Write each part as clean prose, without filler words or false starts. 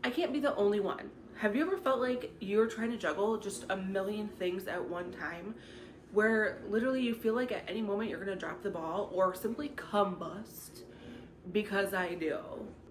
I can't be the only one. Have you ever felt like you're trying to juggle just a million things at one time, where literally you feel like at any moment you're gonna drop the ball or simply combust? Because I do.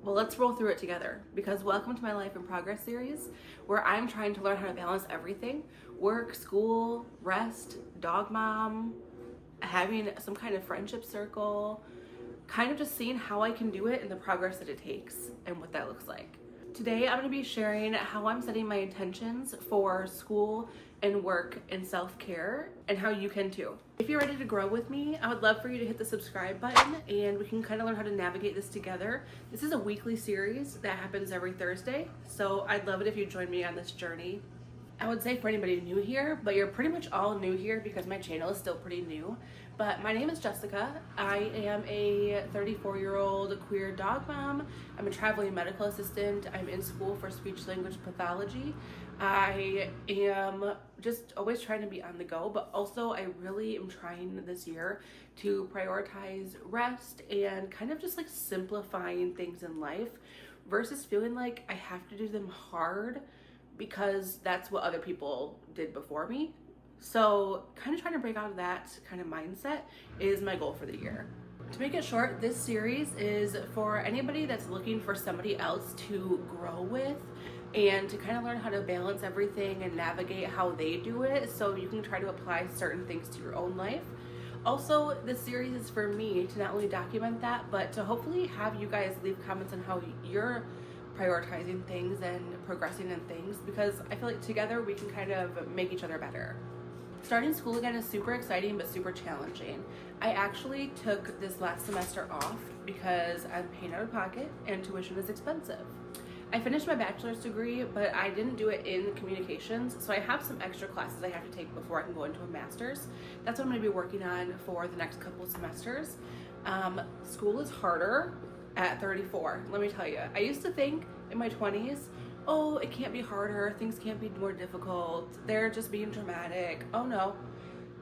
Well, let's roll through it together, because welcome to my Life in Progress series, where I'm trying to learn how to balance everything: work, school, rest, dog mom, having some kind of friendship circle, kind of just seeing how I can do it and the progress that it takes and what that looks like. Today, I'm going to be sharing how I'm setting my intentions for school and work and self-care, and how you can too. If you're ready to grow with me, I would love for you to hit the subscribe button and we can kind of learn how to navigate this together. This is a weekly series that happens every Thursday, so I'd love it if you join me on this journey. I would say for anybody new here, but you're pretty much all new here because my channel is still pretty new. But my name is Jessica. I am a 34-year-old queer dog mom. I'm a traveling medical assistant. I'm in school for speech language pathology. I am just always trying to be on the go, but also I really am trying this year to prioritize rest and kind of just like simplifying things in life versus feeling like I have to do them hard because that's what other people did before me. So kind of trying to break out of that kind of mindset is my goal for the year. To make it short, this series is for anybody that's looking for somebody else to grow with and to kind of learn how to balance everything and navigate how they do it, so you can try to apply certain things to your own life. Also, this series is for me to not only document that, but to hopefully have you guys leave comments on how you're prioritizing things and progressing in things, because I feel like together we can kind of make each other better. Starting school again is super exciting but super challenging. I actually took this last semester off because I'm paying out of pocket and tuition is expensive. I finished my bachelor's degree, but I didn't do it in communications, so I have some extra classes I have to take before I can go into a master's. That's what I'm going to be working on for the next couple of semesters. School is harder at 34, let me tell you. I used to think in my 20s, oh, it can't be harder, things can't be more difficult, they're just being dramatic. Oh no,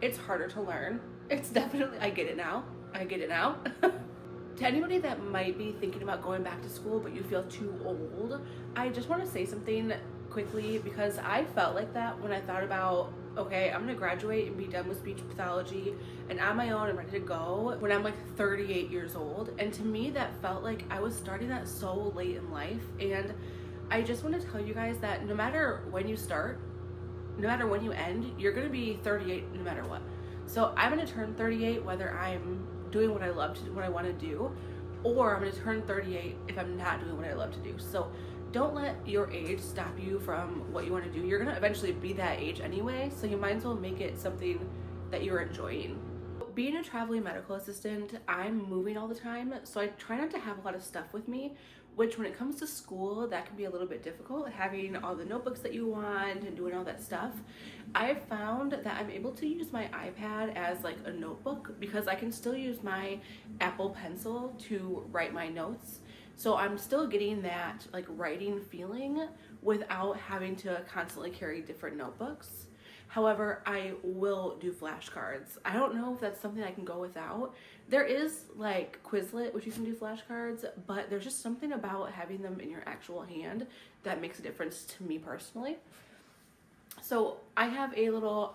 it's harder to learn. It's definitely, I get it now. To anybody that might be thinking about going back to school but you feel too old, I just want to say something quickly, because I felt like that when I thought about, okay, I'm gonna graduate and be done with speech pathology and on my own and ready to go when I'm like 38 years old. And to me, that felt like I was starting that so late in life. And I just want to tell you guys that no matter when you start, no matter when you end, you're gonna be 38 no matter what. So I'm gonna turn 38 whether I'm doing what I love to do, what I want to do, or I'm gonna turn 38 if I'm not doing what I love to do. So don't let your age stop you from what you want to do. You're gonna eventually be that age anyway, so you might as well make it something that you're enjoying. Being a traveling medical assistant, I'm moving all the time, so I try not to have a lot of stuff with me, which when it comes to school, that can be a little bit difficult, having all the notebooks that you want and doing all that stuff. I've found that I'm able to use my iPad as like a notebook because I can still use my Apple Pencil to write my notes. So I'm still getting that like writing feeling without having to constantly carry different notebooks. However, I will do flashcards. I don't know if that's something I can go without. There is like Quizlet, which you can do flashcards, but there's just something about having them in your actual hand that makes a difference to me personally. So I have a little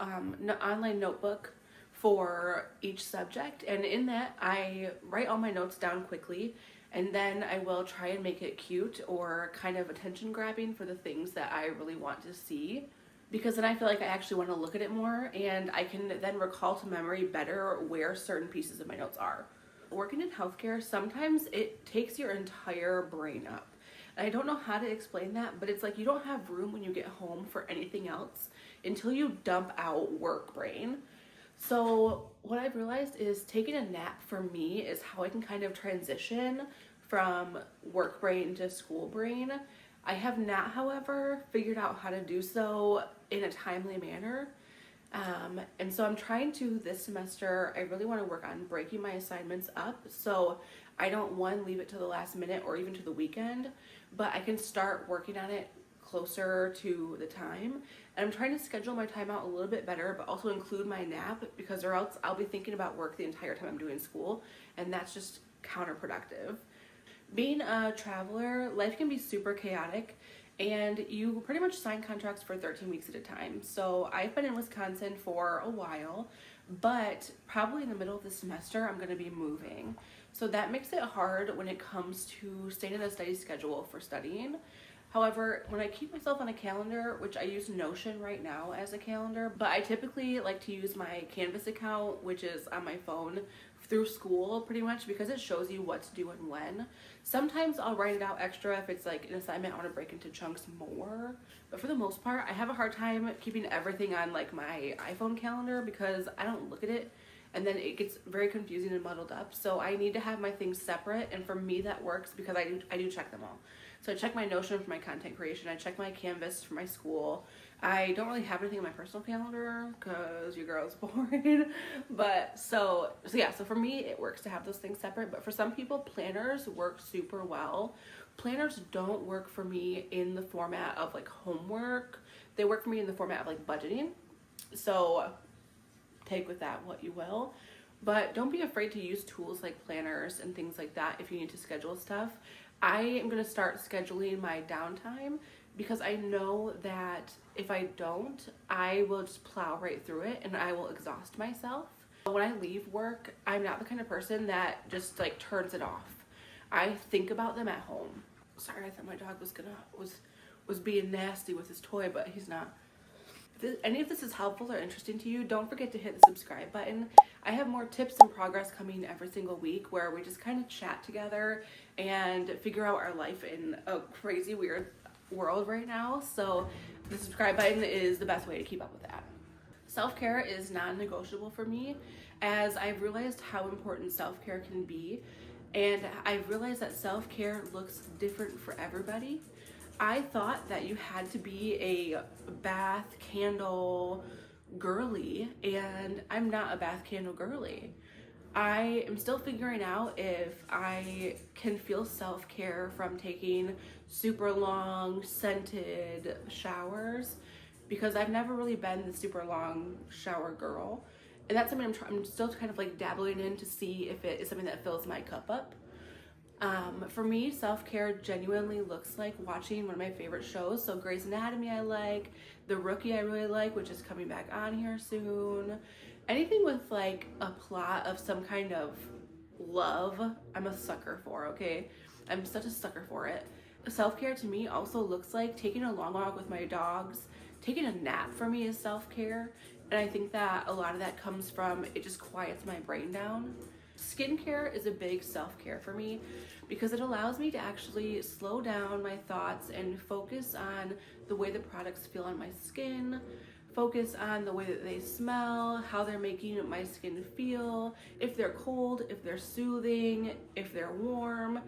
online notebook for each subject, and in that I write all my notes down quickly, and then I will try and make it cute or kind of attention grabbing for the things that I really want to see, because then I feel like I actually want to look at it more and I can then recall to memory better where certain pieces of my notes are. Working in healthcare, sometimes it takes your entire brain up. And I don't know how to explain that, but it's like you don't have room when you get home for anything else until you dump out work brain. So what I've realized is taking a nap for me is how I can kind of transition from work brain to school brain. I have not, however, figured out how to do so in a timely manner. And so I'm trying to, this semester, I really want to work on breaking my assignments up so I don't, one, leave it to the last minute or even to the weekend, but I can start working on it closer to the time. And I'm trying to schedule my time out a little bit better, but also include my nap, because or else I'll be thinking about work the entire time I'm doing school, and that's just counterproductive. Being a traveler, life can be super chaotic, and you pretty much sign contracts for 13 weeks at a time. So I've been in Wisconsin for a while, but probably in the middle of the semester, I'm going to be moving. So that makes it hard when it comes to staying in a study schedule for studying. However, when I keep myself on a calendar, which I use Notion right now as a calendar, but I typically like to use my Canvas account, which is on my phone through school pretty much because it shows you what to do and when. Sometimes I'll write it out extra if it's like an assignment I want to break into chunks more. But for the most part, I have a hard time keeping everything on like my iPhone calendar because I don't look at it and then it gets very confusing and muddled up. So I need to have my things separate, and for me that works because I do check them all. So I check my Notion for my content creation, I check my Canvas for my school. I don't really have anything in my personal calendar because your girl's bored. But so for me it works to have those things separate. But for some people, planners work super well. Planners don't work for me in the format of like homework. They work for me in the format of like budgeting. So take with that what you will. But don't be afraid to use tools like planners and things like that if you need to schedule stuff. I am going to start scheduling my downtime because I know that if I don't, I will just plow right through it and I will exhaust myself. When I leave work, I'm not the kind of person that just like turns it off. I think about them at home. Sorry, I thought my dog was being nasty with his toy, but he's not. If any of this is helpful or interesting to you, don't forget to hit the subscribe button. I have more tips and progress coming every single week where we just kind of chat together and figure out our life in a crazy, weird world right now. So the subscribe button is the best way to keep up with that. Self-care is non-negotiable for me, as I've realized how important self-care can be, and I've realized that self-care looks different for everybody. I thought that you had to be a bath candle girly, and I'm not a bath candle girly. I am still figuring out if I can feel self-care from taking super long scented showers, because I've never really been the super long shower girl, and that's something I'm still kind of like dabbling in to see if it is something that fills my cup up. For me, self-care genuinely looks like watching one of my favorite shows. So Grey's Anatomy I like, The Rookie I really like, which is coming back on here soon. Anything with like a plot of some kind of love, I'm a sucker for, okay? I'm such a sucker for it. Self-care to me also looks like taking a long walk with my dogs. Taking a nap for me is self-care. And I think that a lot of that comes from it just quiets my brain down. Skincare is a big self-care for me because it allows me to actually slow down my thoughts and focus on the way the products feel on my skin, focus on the way that they smell, how they're making my skin feel, if they're cold, if they're soothing, if they're warm.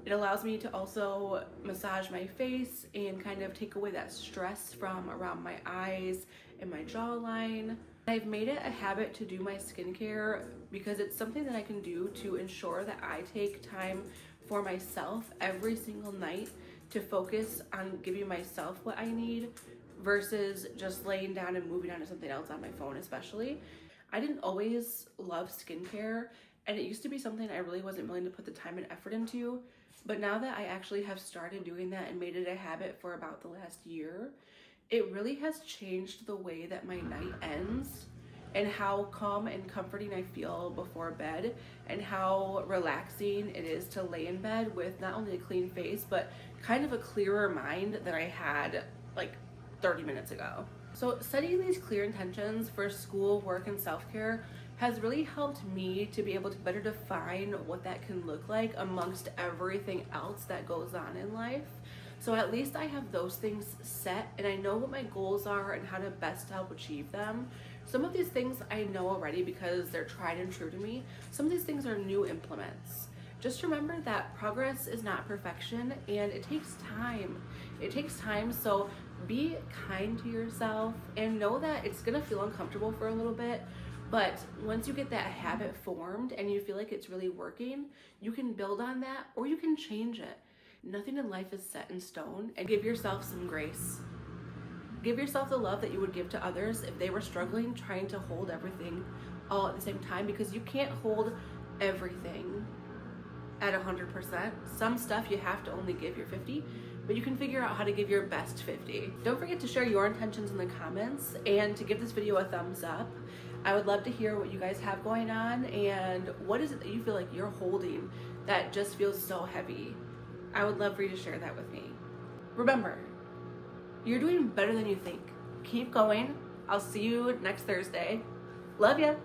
It allows me to also massage my face and kind of take away that stress from around my eyes and my jawline. I've made it a habit to do my skincare because it's something that I can do to ensure that I take time for myself every single night to focus on giving myself what I need versus just laying down and moving on to something else on my phone especially. I didn't always love skincare, and it used to be something I really wasn't willing to put the time and effort into, but now that I actually have started doing that and made it a habit for about the last year, it really has changed the way that my night ends and how calm and comforting I feel before bed and how relaxing it is to lay in bed with not only a clean face, but kind of a clearer mind than I had like 30 minutes ago. So setting these clear intentions for school, work, and self-care has really helped me to be able to better define what that can look like amongst everything else that goes on in life. So at least I have those things set and I know what my goals are and how to best help achieve them. Some of these things I know already because they're tried and true to me. Some of these things are new implements. Just remember that progress is not perfection and it takes time. It takes time, so be kind to yourself and know that it's gonna feel uncomfortable for a little bit, but once you get that habit formed and you feel like it's really working, you can build on that or you can change it. Nothing in life is set in stone, and give yourself some grace. Give yourself the love that you would give to others if they were struggling trying to hold everything all at the same time, because you can't hold everything. at 100%. Some stuff you have to only give your 50, but you can figure out how to give your best 50. Don't forget to share your intentions in the comments and to give this video a thumbs up. I would love to hear what you guys have going on and what is it that you feel like you're holding that just feels so heavy. I would love for you to share that with me. Remember, you're doing better than you think. Keep going. I'll see you next Thursday. Love ya.